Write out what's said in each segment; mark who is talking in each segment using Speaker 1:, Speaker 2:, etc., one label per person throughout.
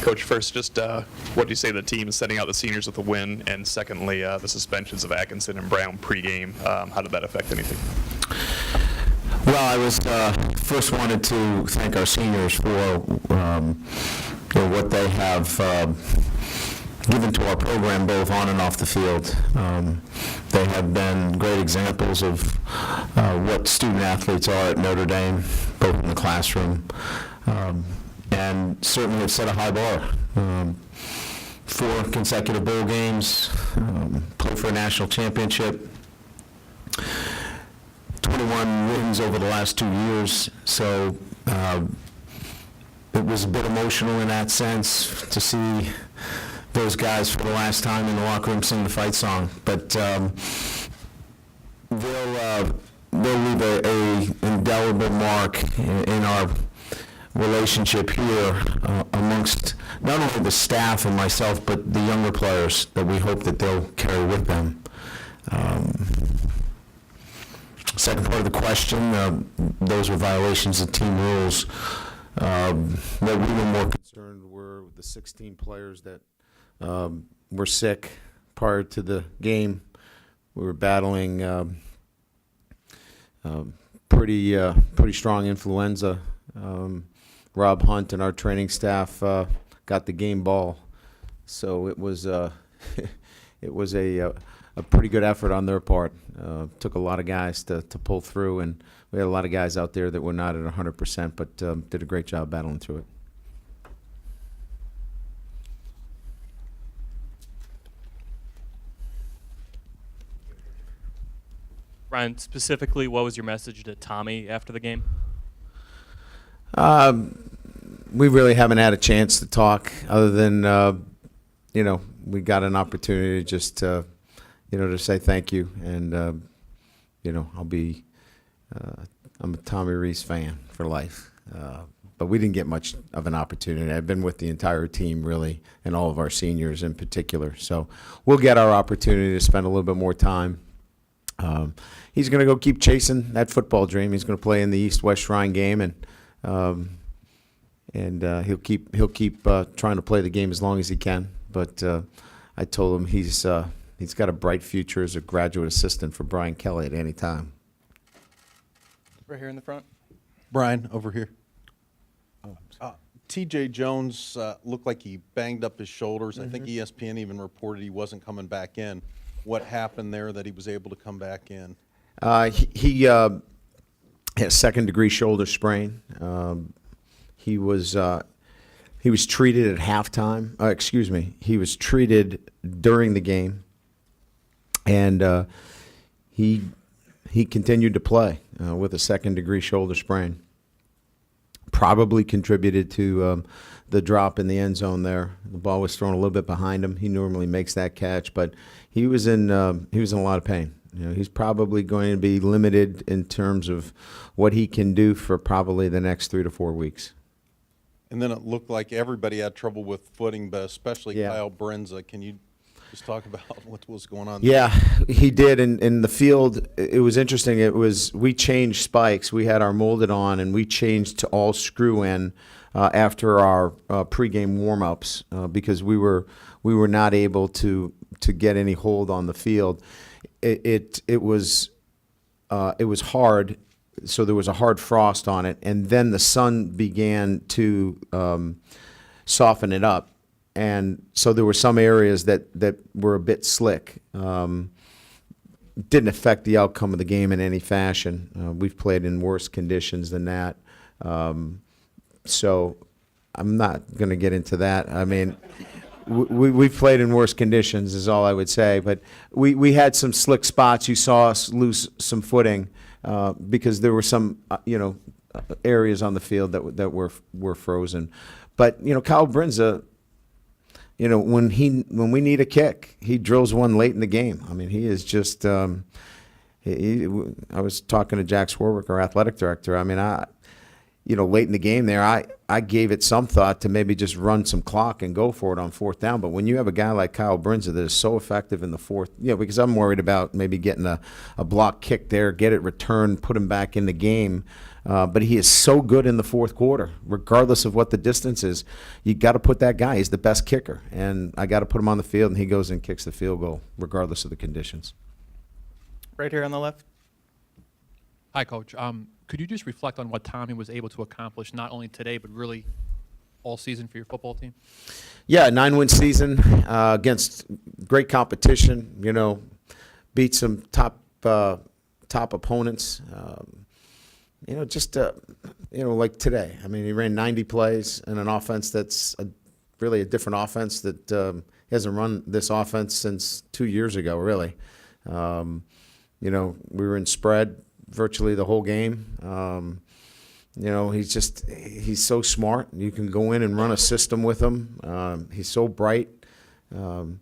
Speaker 1: Coach, first, just what do you say the team is setting out the seniors with a win, and secondly, the suspensions of Atkinson and Brown pregame, how did that affect anything?
Speaker 2: Well, I was first wanted to thank our seniors for what they have given to our program, both on and off the field. They have been great examples of what student athletes are at Notre Dame, both in the classroom, and certainly have set a high bar. 4 consecutive bowl games, played for a national championship, 21 wins over the last 2 years, so it was a bit emotional in that sense to see those guys for the last time in the locker room sing the fight song. But they'll leave a indelible mark in our relationship here amongst not only the staff and myself, but the younger players that we hope that they'll carry with them. Second part of the question, those were violations of team rules. What we were more concerned were the 16 players that were sick prior to the game. We were battling pretty strong influenza. Rob Hunt and our training staff got the game ball, so it was it was a pretty good effort on their part. Took a lot of guys to pull through, and we had a lot of guys out there that were not at 100%, but did a great job battling through it.
Speaker 3: Brian, specifically, what was your message to Tommy after the game?
Speaker 2: We really haven't had a chance to talk, other than we got an opportunity just to say thank you, and I'm a Tommy Rees fan for life, but we didn't get much of an opportunity. I've been with the entire team really, and all of our seniors in particular, so we'll get our opportunity to spend a little bit more time. He's going to go keep chasing that football dream. He's going to play in the East-West Shrine game, and he'll keep trying to play the game as long as he can. But I told him he's got a bright future as a graduate assistant for Brian Kelly at any time.
Speaker 3: Right here in the front.
Speaker 4: Brian, over here. T.J. Jones looked like he banged up his shoulders. I think ESPN even reported he wasn't coming back in. What happened there that he was able to come back in?
Speaker 2: He had a second-degree shoulder sprain. He was treated at halftime. He was treated during the game, and he continued to play with a second-degree shoulder sprain. Probably contributed to the drop in the end zone there. The ball was thrown a little bit behind him. He normally makes that catch, but he was in a lot of pain. He's probably going to be limited in terms of what he can do for probably the next 3 to 4 weeks.
Speaker 4: And then it looked like everybody had trouble with footing, but especially Kyle Brenza. Can you just talk about what was going on there?
Speaker 2: Yeah, he did. In the field, it was interesting. We changed spikes. We had our molded on, and we changed to all screw-in after our pregame warm-ups because we were not able to get any hold on the field. It was hard, so there was a hard frost on it, and then the sun began to soften it up, and so there were some areas that were a bit slick. Didn't affect the outcome of the game in any fashion. We've played in worse conditions than that, so I'm not going to get into that. I mean, we've played in worse conditions is all I would say, but we had some slick spots. You saw us lose some footing because there were some areas on the field that were frozen. But Kyle Brenza, when we need a kick, he drills one late in the game. I mean, he is just. I was talking to Jack Swarbrick, our athletic director. I mean, late in the game there, I gave it some thought to maybe just run some clock and go for it on fourth down. But when you have a guy like Kyle Brinza that is so effective in the fourth, because I'm worried about maybe getting a block kick there, get it returned, put him back in the game. But he is so good in the fourth quarter, regardless of what the distance is. You got to put that guy. He's the best kicker. And I got to put him on the field, and he goes and kicks the field goal, regardless of the conditions.
Speaker 3: Right here on the left.
Speaker 5: Hi, Coach. Could you just reflect on what Tommy was able to accomplish, not only today, but really all season for your football team?
Speaker 2: Yeah, 9-win season against great competition. Beat some top opponents. Like today. I mean, he ran 90 plays in an offense that's really a different offense that he hasn't run this offense since 2 years ago, really. We were in spread virtually the whole game. He's so smart. You can go in and run a system with him. He's so bright. And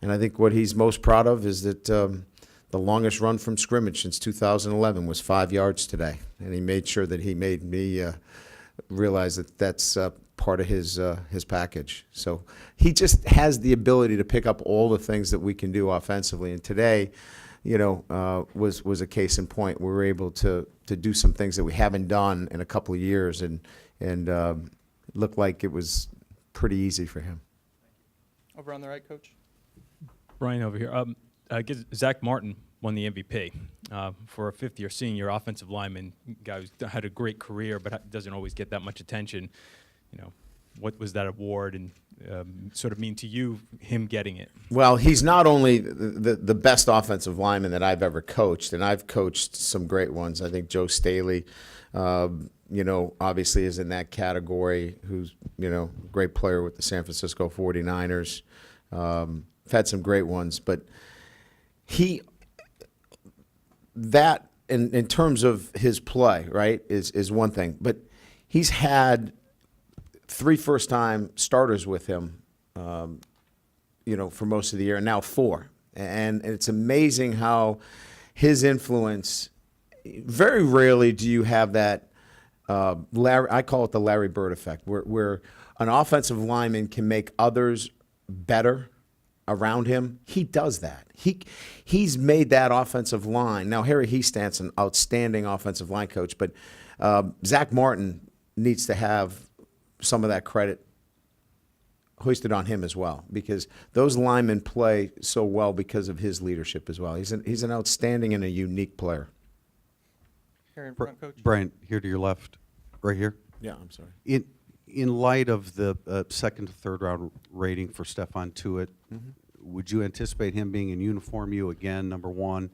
Speaker 2: I think what he's most proud of is that the longest run from scrimmage since 2011 was 5 yards today. And he made sure that he made me realize that that's part of his package. So he just has the ability to pick up all the things that we can do offensively. And today, was a case in point. We were able to do some things that we haven't done in a couple of years, and looked like it was pretty easy for him.
Speaker 3: Over on the right, Coach.
Speaker 6: Brian over here. Zack Martin won the MVP for a fifth-year senior offensive lineman, guy who's had a great career but doesn't always get that much attention. What was that award and sort of mean to you, him getting it? Well,
Speaker 2: he's not only the best offensive lineman that I've ever coached, and I've coached some great ones. I think Joe Staley, obviously is in that category, who's, a great player with the San Francisco 49ers. Had some great ones, but that in terms of his play, right, is one thing. But he's had 3 first-time starters with him, for most of the year, and now 4. And it's amazing how his influence, very rarely do you have that, I call it the Larry Bird effect, where an offensive lineman can make others better around him. He does that. He's made that offensive line. Now, Harry Hiestan's an outstanding offensive line coach, but Zack Martin needs to have some of that credit hoisted on him as well, because those linemen play so well because of his leadership as well. He's an outstanding and a unique player.
Speaker 3: Here in front, Coach.
Speaker 7: Brian, here to your left, right here.
Speaker 2: Yeah, I'm sorry.
Speaker 7: In light of the second to third round rating for Stephon Tuitt, would you anticipate him being in uniform you again, number one?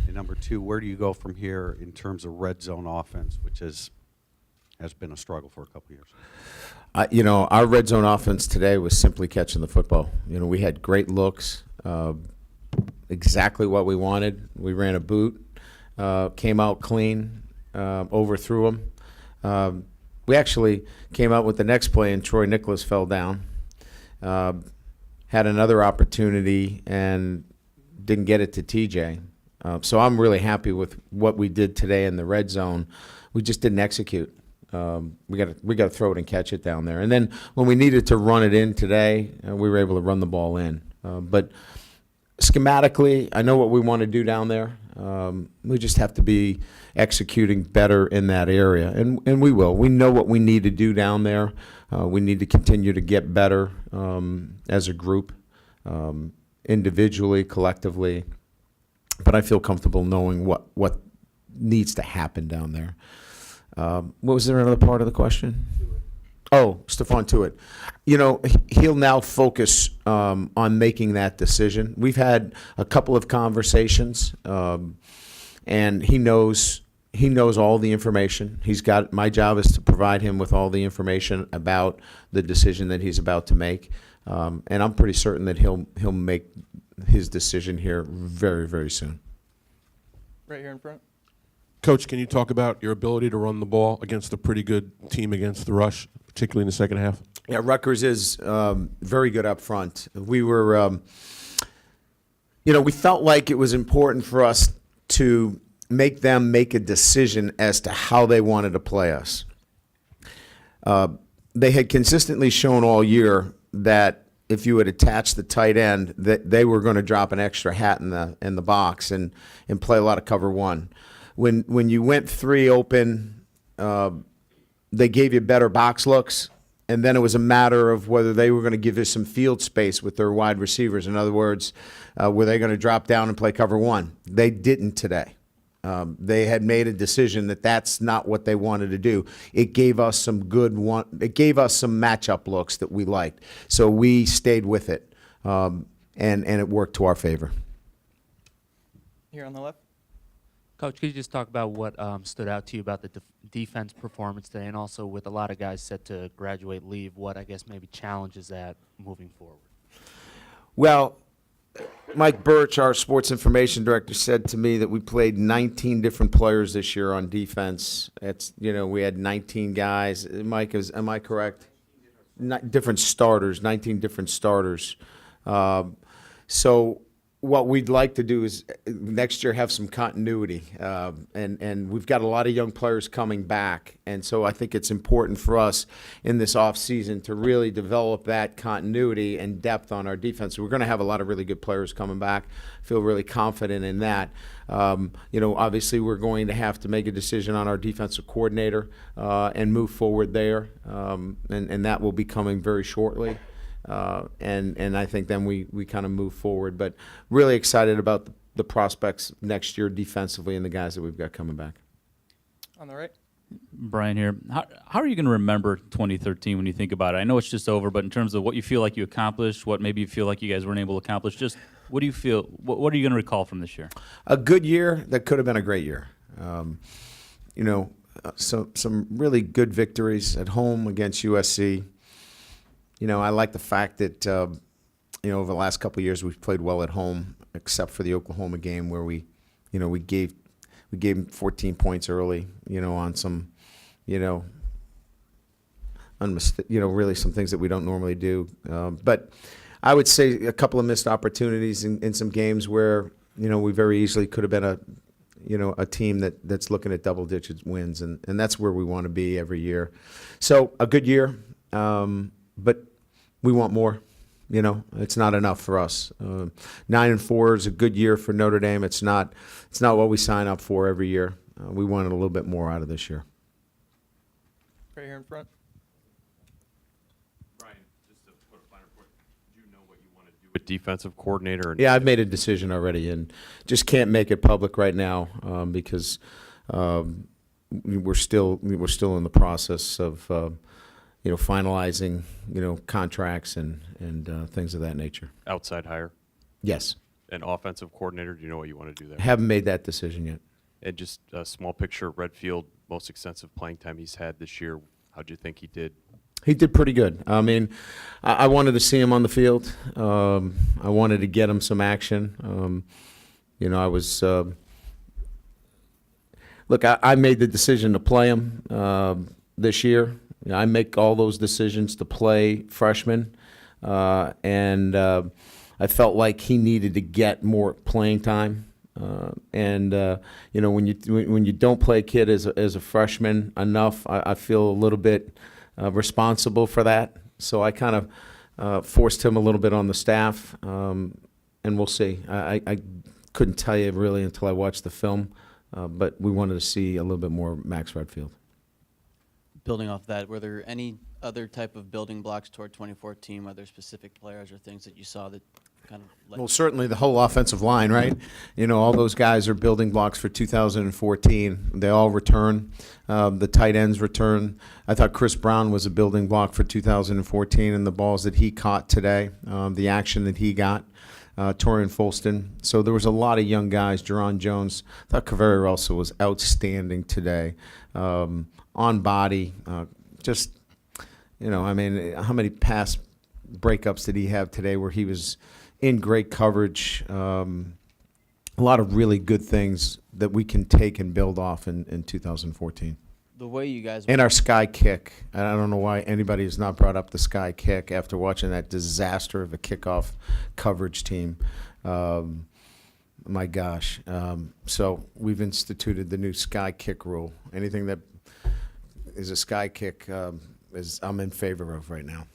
Speaker 7: And number two, where do you go from here in terms of red zone offense, which has been a struggle for a couple of years?
Speaker 2: Our red zone offense today was simply catching the football. We had great looks, exactly what we wanted. We ran a boot, came out clean, overthrew them. We actually came out with the next play, and Troy Nicholas fell down. Had another opportunity and didn't get it to TJ. So I'm really happy with what we did today in the red zone. We just didn't execute. We got to throw it and catch it down there. And then when we needed to run it in today, we were able to run the ball in. But schematically, I know what we want to do down there. We just have to be executing better in that area, and we will. We know what we need to do down there. We need to continue to get better as a group, individually, collectively. But I feel comfortable knowing what needs to happen down there. What was there another part of the question? Oh, Stephon Tuitt. He'll now focus on making that decision. We've had a couple of conversations, and he knows all the information. My job is to provide him with all the information about the decision that he's about to make, and I'm pretty certain that he'll make his decision here very, very soon.
Speaker 3: Right here in front.
Speaker 8: Coach, can you talk about your ability to run the ball against a pretty good team against the rush, particularly in the second half?
Speaker 2: Yeah, Rutgers is very good up front. We were, we felt like it was important for us to make them make a decision as to how they wanted to play us. they had consistently shown all year that if you had attached the tight end, that they were going to drop an extra hat in the box and play a lot of cover one. When you went three open, they gave you better box looks, and then it was a matter of whether they were going to give you some field space with their wide receivers. In other words, were they going to drop down and play cover one? They didn't today. They had made a decision that that's not what they wanted to do. It gave us some it gave us some matchup looks that we liked, so we stayed with it, and it worked to our favor.
Speaker 9: Here on the left.
Speaker 10: Coach, could you just talk about what stood out to you about the defense performance today, and also with a lot of guys set to graduate, leave, what I guess maybe challenges that moving forward?
Speaker 2: Well, Mike Birch, our sports information director, said to me that we played 19 different players this year on defense. We had 19 guys. Mike, am I correct? Different starters, 19 different starters. So what we'd like to do is next year have some continuity, and we've got a lot of young players coming back, and so I think it's important for us in this offseason to really develop that continuity and depth on our defense. We're going to have a lot of really good players coming back. Feel really confident in that. Obviously we're going to have to make a decision on our defensive coordinator and move forward there, and that will be coming very shortly. And I think then we kind of move forward. But really excited about the prospects next year defensively and the guys that we've got coming back.
Speaker 9: On the right.
Speaker 11: Brian here. How are you going to remember 2013 when you think about it? I know it's just over, but in terms of what you feel like you accomplished, what maybe you feel like you guys weren't able to accomplish, just what do you feel, what are you going to recall from this year?
Speaker 2: A good year that could have been a great year. Some really good victories at home against USC. I like the fact that, over the last couple of years we've played well at home, except for the Oklahoma game where we gave them 14 points early, on some, really some things that we don't normally do. But I would say a couple of missed opportunities in some games where, we very easily could have been a team that's looking at double-digit wins, and that's where we want to be every year. So a good year. But we want more. It's not enough for us. 9-4 is a good year for Notre Dame. It's not what we sign up for every year. We wanted a little bit more out of this year.
Speaker 9: Right here in front.
Speaker 1: Brian, just to put a finer point, do you know what you want to do with defensive coordinator?
Speaker 2: Yeah, I've made a decision already, and just can't make it public right now because we're still in the process of finalizing, contracts and things of that nature.
Speaker 1: Outside hire?
Speaker 2: Yes.
Speaker 1: An offensive coordinator, do you know what you want to do there?
Speaker 2: Haven't made that decision yet.
Speaker 1: And just a small picture, Redfield, most extensive playing time he's had this year. How'd you think he did?
Speaker 2: He did pretty good. I mean, I wanted to see him on the field. I wanted to get him some action. I was look, I made the decision to play him this year. I make all those decisions to play freshmen, and I felt like he needed to get more playing time. When you don't play a kid as a freshman enough, I feel a little bit responsible for that. So I kind of forced him a little bit on the staff, and we'll see. I couldn't tell you really until I watched the film, but we wanted to see a little bit more Max Redfield.
Speaker 12: Building off that, were there any other type of building blocks toward 2014, whether specific players or things that you saw that kind of
Speaker 2: Well, certainly the whole offensive line, right? All those guys are building blocks for 2014. They all return. The tight ends return. I thought Chris Brown was a building block for 2014, and the balls that he caught today, the action that he got. Torian Folston. So there was a lot of young guys. Jerron Jones. I thought Kaveri also was outstanding today. On body, how many pass breakups did he have today where he was in great coverage? A lot of really good things that we can take and build off in 2014.
Speaker 12: the way you guys
Speaker 2: And our sky kick. I don't know why anybody has not brought up the sky kick after watching that disaster of a kickoff coverage team. My gosh. So we've instituted the new sky kick rule. Anything that is a sky kick, I'm in favor of right now.